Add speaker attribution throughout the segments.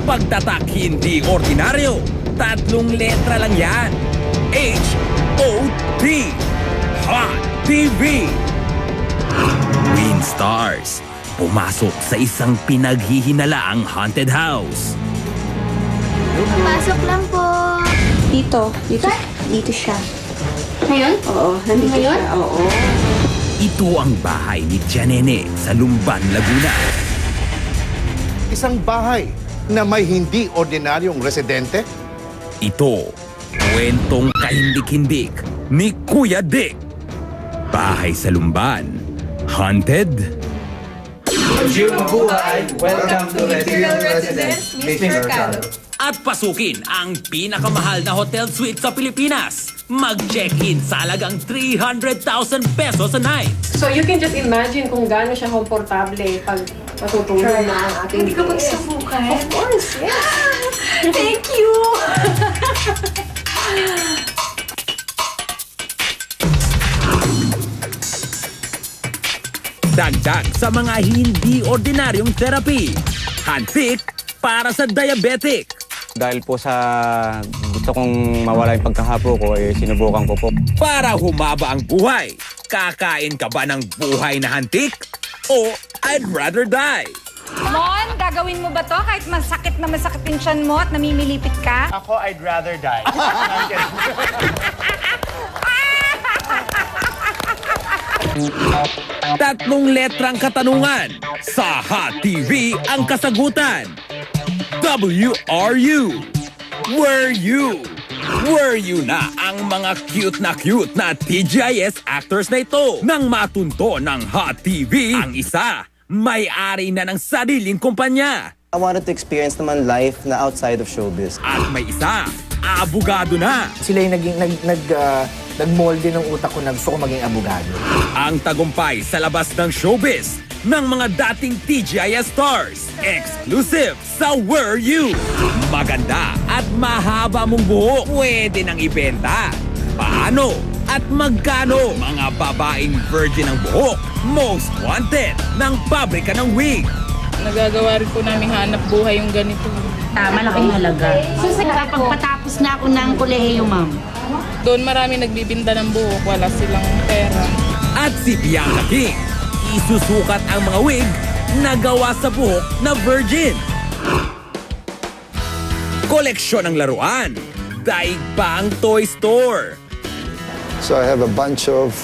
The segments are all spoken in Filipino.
Speaker 1: pagtatak hindi ordinaryo. 3 letra lang yan. H-O-T. Hot TV. Winstars. Pumasok sa isang pinaghihinalaang haunted house.
Speaker 2: Pasok lang po.
Speaker 3: Dito siya.
Speaker 2: Ngayon?
Speaker 3: Oo, nandito
Speaker 2: Ngayon?
Speaker 3: siya. Oo.
Speaker 1: Ito ang bahay ni Janene sa Lumban, Laguna.
Speaker 4: Isang bahay na may hindi ordinaryong residente?
Speaker 1: Ito, kwentong kahindik-hindik ni Kuya Dick. Bahay sa Lumban. Haunted?
Speaker 5: Welcome to Residence, Mr. Mercado.
Speaker 1: At pasukin ang pinakamahal na hotel suite sa Pilipinas. Mag-check-in sa halagang 300,000 pesos a night.
Speaker 6: So you can just imagine kung gaano siya komportable pag matutulog na ang ating
Speaker 2: Hindi ka
Speaker 6: guest.
Speaker 2: magsubukan?
Speaker 6: Of course, yes.
Speaker 2: Thank you!
Speaker 1: Dagdag sa mga hindi ordinaryong therapy. Handpick para sa diabetic.
Speaker 7: Dahil po sa gusto kong mawala yung pagkahapo ko, sinubukan ko po.
Speaker 1: Para humaba ang buhay. Kakain ka ba ng buhay na hantik? O I'd rather die?
Speaker 8: Mon, gagawin mo ba to kahit masakit na masakit yung tiyan mo at namimilipit ka?
Speaker 5: Ako, I'd rather die.
Speaker 1: 3 letrang katanungan. Sa Hot TV ang kasagutan. WRU. Were you? Were you na ang mga cute na TGIS actors na ito? Nang matunto ng Hot TV, ang isa, may-ari na ng sariling kumpanya.
Speaker 9: I wanted to experience naman life na outside of showbiz.
Speaker 1: At may isa, abogado na.
Speaker 10: Sila yung nagmolde ng utak ko na gusto ko maging abogado.
Speaker 1: Ang tagumpay sa labas ng showbiz ng mga dating TGIS stars. Exclusive sa Were You. Maganda at mahaba mong buhok. Pwede nang ibenta. Paano? At magkano? Mga babaeng virgin ng buhok. Most wanted ng pabrika ng wig.
Speaker 6: Nagagawa rin po namin hanap buhay yung ganito.
Speaker 3: Malaking halaga. Pagpatapos na ako ng kolehiyo, ma'am.
Speaker 6: Doon marami nagbibinda ng buhok, wala silang pera.
Speaker 1: At si Bianca King. Isusukat ang mga wig na gawa sa buhok na virgin. Koleksyon ng laruan. Daig pa ang toy store.
Speaker 11: So I have a bunch of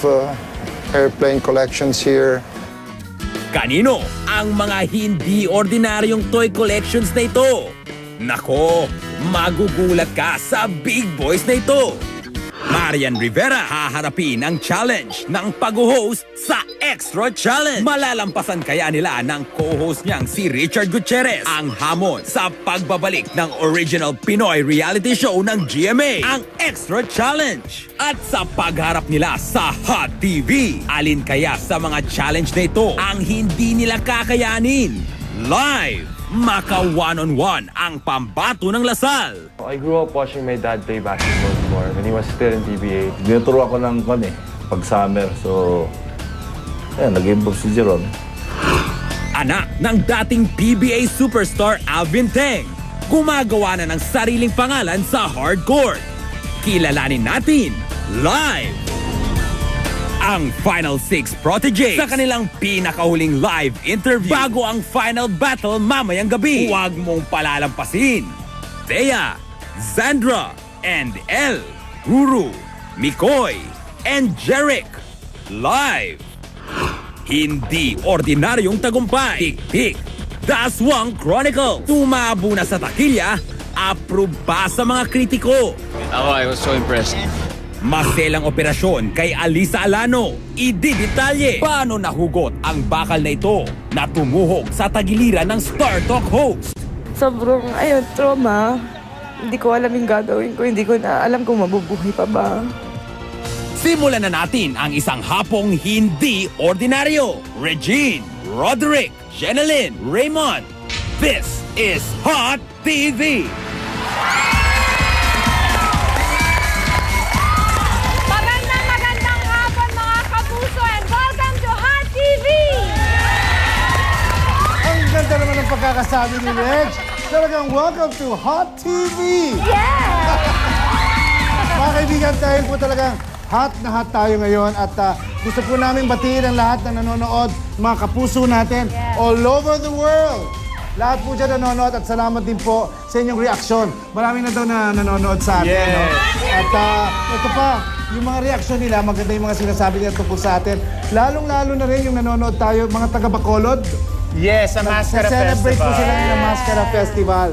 Speaker 11: airplane collections here.
Speaker 1: Kanino ang mga hindi ordinaryong toy collections na ito? Nako, magugulat ka sa big boys na ito. Marian Rivera haharapin ang challenge ng pag-host sa Extra Challenge. Malalampasan kaya nila ng co-host niyang si Richard Gutierrez ang hamon sa pagbabalik ng original Pinoy reality show ng GMA, ang Extra Challenge. At sa pagharap nila sa Hot TV, alin kaya sa mga challenge na ito ang hindi nila kakayanin? Live! Maka one-on-one ang pambato ng Lasal.
Speaker 7: I grew up watching my dad play basketball before when he was still in PBA.
Speaker 5: Dinuturo ako ng pag summer. So, nag-involve si Jeron.
Speaker 1: Anak ng dating PBA superstar Alvin Teng. Gumagawa na ng sariling pangalan sa hardcourt. Kilalanin natin live ang Final 6 Protégés sa kanilang pinakahuling live interview bago ang final battle mamayang gabi. Huwag mong palalampasin. Thea, Zandra, and El, Ruru, Mikoy, and Jeric. Live. Hindi ordinaryong tagumpay. Tik-tik. Daswang Chronicle. Tumabo na sa takilya. Approve pa sa mga kritiko.
Speaker 7: I was so impressed.
Speaker 1: Maselang operasyon kay Alisa Alano. Ididetalye paano nahugot ang bakal na ito na tumuhog sa tagiliran ng Star Talk host.
Speaker 6: Sobrang, trauma. Hindi ko alam yung gagawin ko. Hindi ko na alam kung mabubuhay pa ba.
Speaker 1: Simulan na natin ang isang hapong hindi ordinaryo. Regine, Roderick, Jeneline, Raymond. This is Hot TV.
Speaker 8: Magandang hapon mga kapuso and welcome to Hot TV!
Speaker 4: Ang ganda naman ng pagkakasabi ni Reg. Talagang welcome to Hot TV! Mga kaibigan, dahil po talagang hot na hot tayo ngayon at gusto po namin batiin ang lahat na nanonood, mga kapuso natin all over the world. Lahat po dyan nanonood at salamat din po sa inyong reaksyon. Marami na daw na nanonood sa atin. No? At ito pa, yung mga reaksyon nila, maganda yung mga sinasabi nila tungkol sa atin. Lalong-lalo na rin yung nanonood tayo, mga taga-Bacolod.
Speaker 12: Yes, sa Mascara
Speaker 4: Celebrate po
Speaker 12: Festival.
Speaker 4: sila ng Mascara Festival.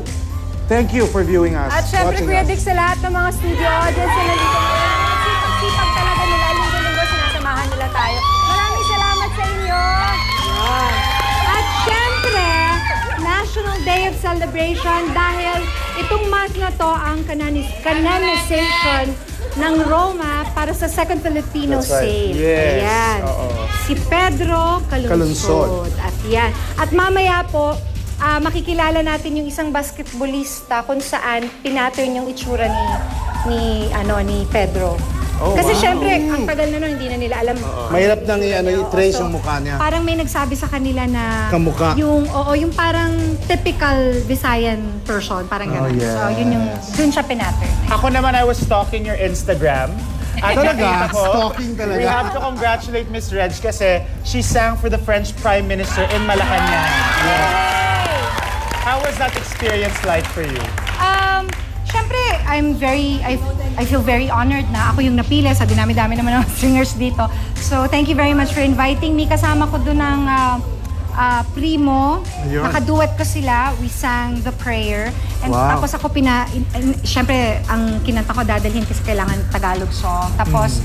Speaker 4: Thank you for viewing us.
Speaker 8: At syempre,
Speaker 4: watching
Speaker 8: Kuya
Speaker 4: us.
Speaker 8: Dick, sa lahat ng mga studio audience na nandito ngayon, sipag talaga nila, linggo-linggo sinasamahan nila tayo. Maraming salamat sa inyo. At syempre, National Day of Celebration dahil itong month na to ang canonization ng Roma para sa Second Filipino Saint.
Speaker 12: Yes.
Speaker 8: Ayan. Si Pedro Calunsod.
Speaker 4: Calunsod.
Speaker 8: At yan. At mamaya po, makikilala natin yung isang basketballista kung saan pinattern yung itsura ni Pedro. Kasi syempre, ang tagal na nun, hindi na nila alam.
Speaker 4: Mahirap nang i-trace yung mukha niya.
Speaker 8: Parang may nagsabi sa kanila na
Speaker 4: Kamukha.
Speaker 8: yung parang typical Visayan person, parang gano'n.
Speaker 4: yes.
Speaker 8: So dun siya pinattern.
Speaker 12: Ako naman, I was stalking your Instagram. At
Speaker 4: Talaga?
Speaker 12: nakita ko,
Speaker 4: Stalking talaga?
Speaker 12: We have to congratulate Miss Reg kasi she sang for the French Prime Minister in Malacanang. How was that experience like for you?
Speaker 8: Siyempre, I feel very honored na ako yung napili sa dinami-dami naman ng singers dito. So, thank you very much for inviting me. Kasama ko doon ng Primo.
Speaker 4: Ayun.
Speaker 8: Nakaduet ko sila. We sang The Prayer. And
Speaker 4: Wow.
Speaker 8: tapos ako siyempre, ang kinanta ko dadalhin kasi kailangan Tagalog song. Tapos,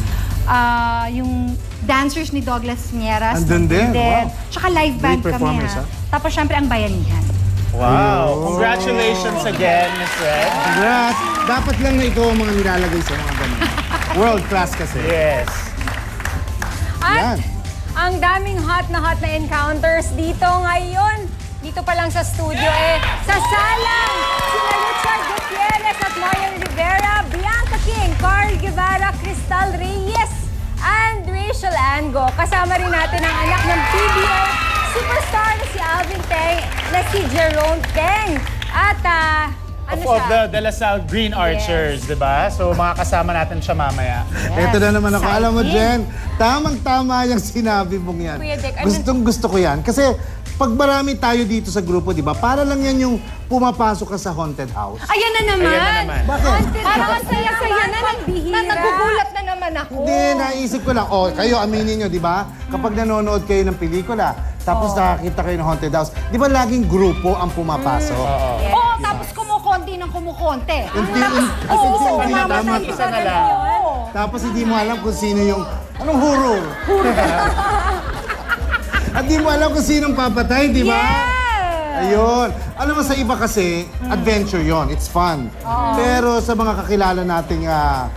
Speaker 8: yung dancers ni Douglas Mieras.
Speaker 4: Andun din? Wow.
Speaker 8: Tsaka live band
Speaker 4: Great
Speaker 8: kami.
Speaker 4: performance,
Speaker 8: Tapos, siyempre, ang bayanihan.
Speaker 12: Wow! Congratulations again, Miss Reg.
Speaker 4: Congrats! Dapat lang na ikaw ang mga nilalagay sa mga ganun. World class kasi.
Speaker 12: Yes.
Speaker 8: At
Speaker 4: Yan.
Speaker 8: ang daming hot na encounters dito ngayon. Dito pa lang sa studio sa salang sina Richard Gutierrez at Marian Rivera, Bianca King, Carl Guevara, Cristal Reyes, and Rachel Ango. Kasama rin natin ang anak ng PBA superstar na si Alvin Teng, na si Jerome Teng. At
Speaker 12: Of the De La Salle Green Archers, di ba? So, mga kasama natin siya mamaya.
Speaker 4: Ito na naman ako. Alam mo,
Speaker 8: Exciting.
Speaker 4: Jen, tamang-tama yung sinabi mong yan.
Speaker 8: Kuya Dick,
Speaker 4: Gustong-gusto ko yan. Kasi pag marami tayo dito sa grupo, di ba, para lang yan yung pumapasok ka sa haunted house.
Speaker 8: Ayan na naman.
Speaker 12: Ayan na naman.
Speaker 4: Bakit?
Speaker 8: Parang ang saya-saya na ng bihira. Nagugulat na naman ako.
Speaker 4: Hindi, naisip ko lang. Kayo, aminin nyo, di ba? Kapag nanonood kayo ng pelikula, tapos nakakita kayo ng haunted house, di ba laging grupo ang pumapasok?
Speaker 8: Oo, tapos kumukonti ng kumukonti.
Speaker 4: Unti-unti na tama.
Speaker 12: Isa na lang.
Speaker 4: Tapos hindi mo alam kung sino yung... Anong huro? At di mo alam kung sinong papatay, di ba? Ayun. Alam mo, sa iba kasi, adventure yon. It's fun. Pero sa mga kakilala nating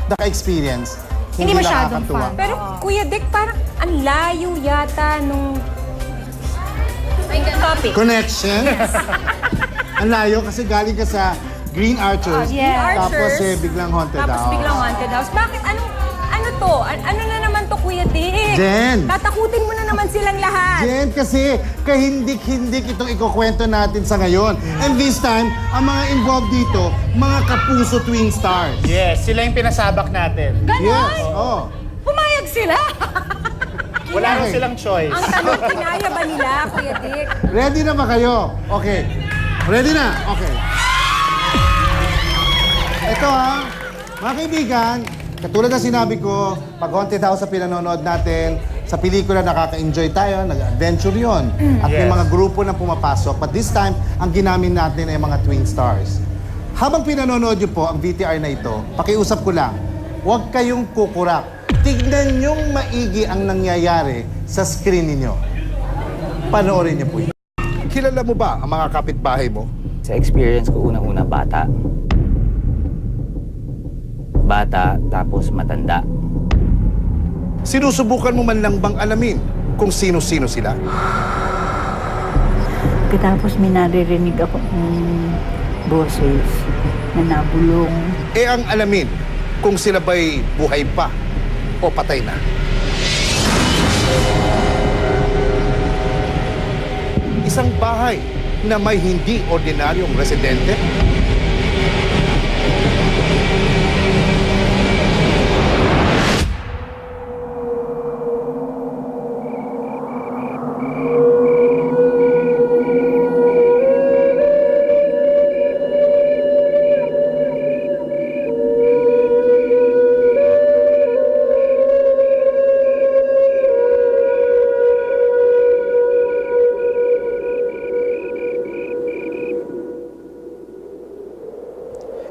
Speaker 4: naka-experience,
Speaker 8: Hindi masyadong
Speaker 4: nakakatuwa.
Speaker 8: fun. Pero Kuya Dick, parang ang layo yata nung topic.
Speaker 4: Connection. Ang layo kasi galing ka sa Green Archers. Tapos biglang haunted house.
Speaker 8: Tapos biglang haunted house. Bakit? Ano to? Ano na naman to, Kuya Dick?
Speaker 4: Jen!
Speaker 8: Tatakutin mo na naman silang lahat.
Speaker 4: Jen, kasi kahindik-hindik itong ikukwento natin sa ngayon. And this time, ang mga involved dito, mga kapuso twin stars.
Speaker 12: Yes, sila yung pinasabak natin.
Speaker 8: Ganon?
Speaker 4: Yes, oh.
Speaker 8: Pumayag sila.
Speaker 12: Wala rin silang choice.
Speaker 8: Ang tanong, kinaya ba nila, Kuya Dick?
Speaker 4: Ready na ba kayo? Okay. Ready na? Okay. Ito mga kaibigan, katulad na sinabi ko, pag haunted house sa pinanonood natin, sa pelikula nakaka-enjoy tayo, nag-adventure yon. At may
Speaker 12: Yes.
Speaker 4: mga grupo na pumapasok. But this time, ang ginamit natin ay mga twin stars. Habang pinanonood niyo po ang VTR na ito, pakiusap ko lang, huwag kayong kukurak. Tignan niyong maigi ang nangyayari sa screen ninyo. Panoorin niyo po yun. Kilala mo ba ang mga kapitbahay mo?
Speaker 7: Sa experience ko, unang-una bata. Bata, tapos matanda.
Speaker 4: Sinusubukan mo man lang bang alamin kung sino-sino sila?
Speaker 3: Tapos may naririnig ako ng boses na nabulong.
Speaker 4: Ang alamin kung sila ba'y buhay pa o patay na. Isang bahay
Speaker 13: na may hindi ordinaryong residente?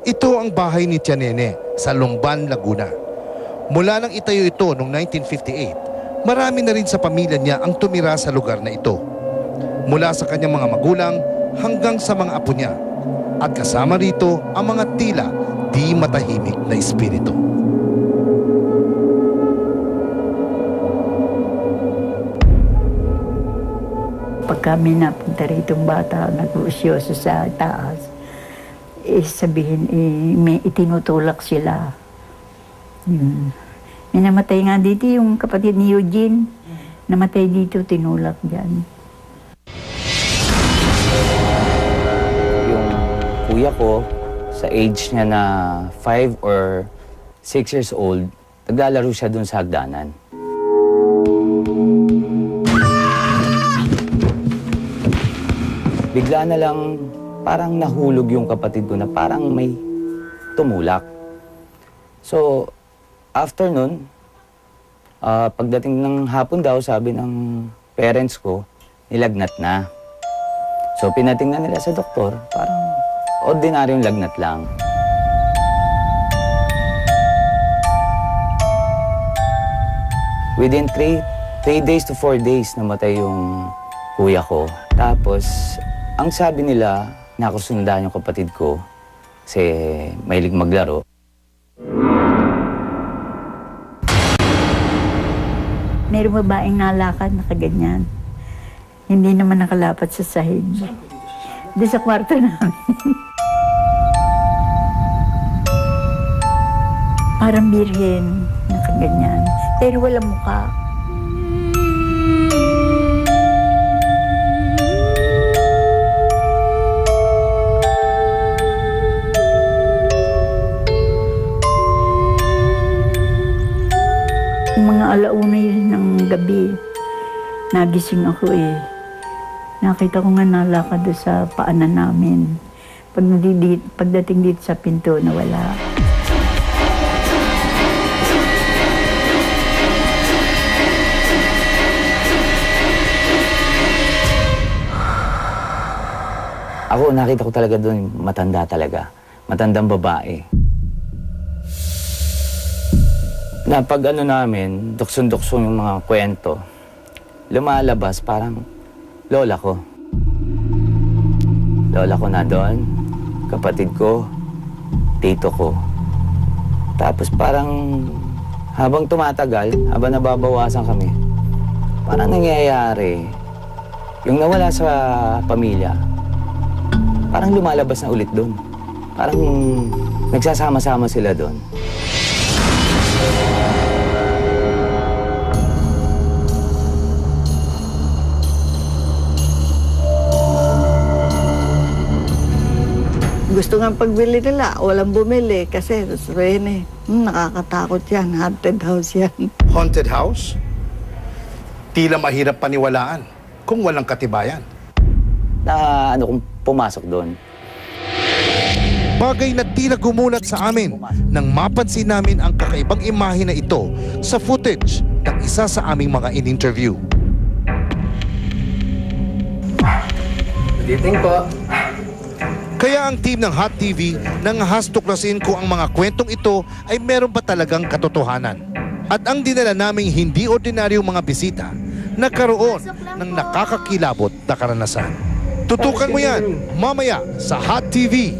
Speaker 13: Ito ang bahay ni Tia Nene sa Lumban, Laguna. Mula nang itayo ito noong 1958, marami na rin sa pamilya niya ang tumira sa lugar na ito. Mula sa kanyang mga magulang hanggang sa mga apo niya. At kasama rito ang mga tila di matahimik na espiritu.
Speaker 3: Pag kami napunta rito bata, nag-uusyoso sa taas, sabihin, may itinutulak sila. Yun. May namatay nga dito yung kapatid ni Eugene. Namatay dito, tinulak dyan.
Speaker 14: Yung kuya ko, sa age niya na 5 or 6 years old, naglalaro siya dun sa hagdanan. Bigla na lang parang nahulog yung kapatid ko na parang may tumulak. So, after nun, pagdating ng hapon daw, sabi ng parents ko, nilagnat na. So, pinatingnan nila sa doktor, parang ordinaryong lagnat lang. Within 3 days to 4 days, namatay yung kuya ko. Tapos, ang sabi nila, nakusundan yung kapatid ko kasi mahilig maglaro.
Speaker 3: Mayroong babaeng nalakad na kaganyan. Hindi naman nakalapat sa sahig. Doon sa kwarto namin. Parang birhen na kaganyan. Pero walang mukha. Mga alauna yun ng gabi, nagising ako eh. Nakita ko nga nalakad doon sa paanan namin. Pagdating dito sa pinto, nawala.
Speaker 14: Ako, nakita ko talaga doon, matanda talaga. Matandang babae. Na pag ano namin, duksong-duksong yung mga kwento, lumalabas parang lola ko. Lola ko na doon, kapatid ko, tito ko. Tapos parang habang tumatagal, habang nababawasan kami, parang nangyayari, yung nawala sa pamilya, parang lumalabas na ulit doon. Parang nagsasama-sama sila doon.
Speaker 3: Gusto nga pagbili nila, walang bumili kasi Rene, nakakatakot yan, haunted house yan.
Speaker 13: Haunted house? Tila mahirap paniwalaan kung walang katibayan.
Speaker 14: Na kung pumasok doon.
Speaker 13: Bagay na tila gumulat sa amin nang mapansin namin ang kakaibang imahe na ito sa footage ng isa sa aming mga in-interview.
Speaker 10: Good evening po.
Speaker 13: Kaya ang team ng Hot TV nangahas tuklasin kung ang mga kwentong ito ay meron ba talagang katotohanan. At ang dinala naming hindi ordinaryong mga bisita nagkaroon ng nakakakilabot na karanasan. Tutukan mo yan mamaya sa Hot TV.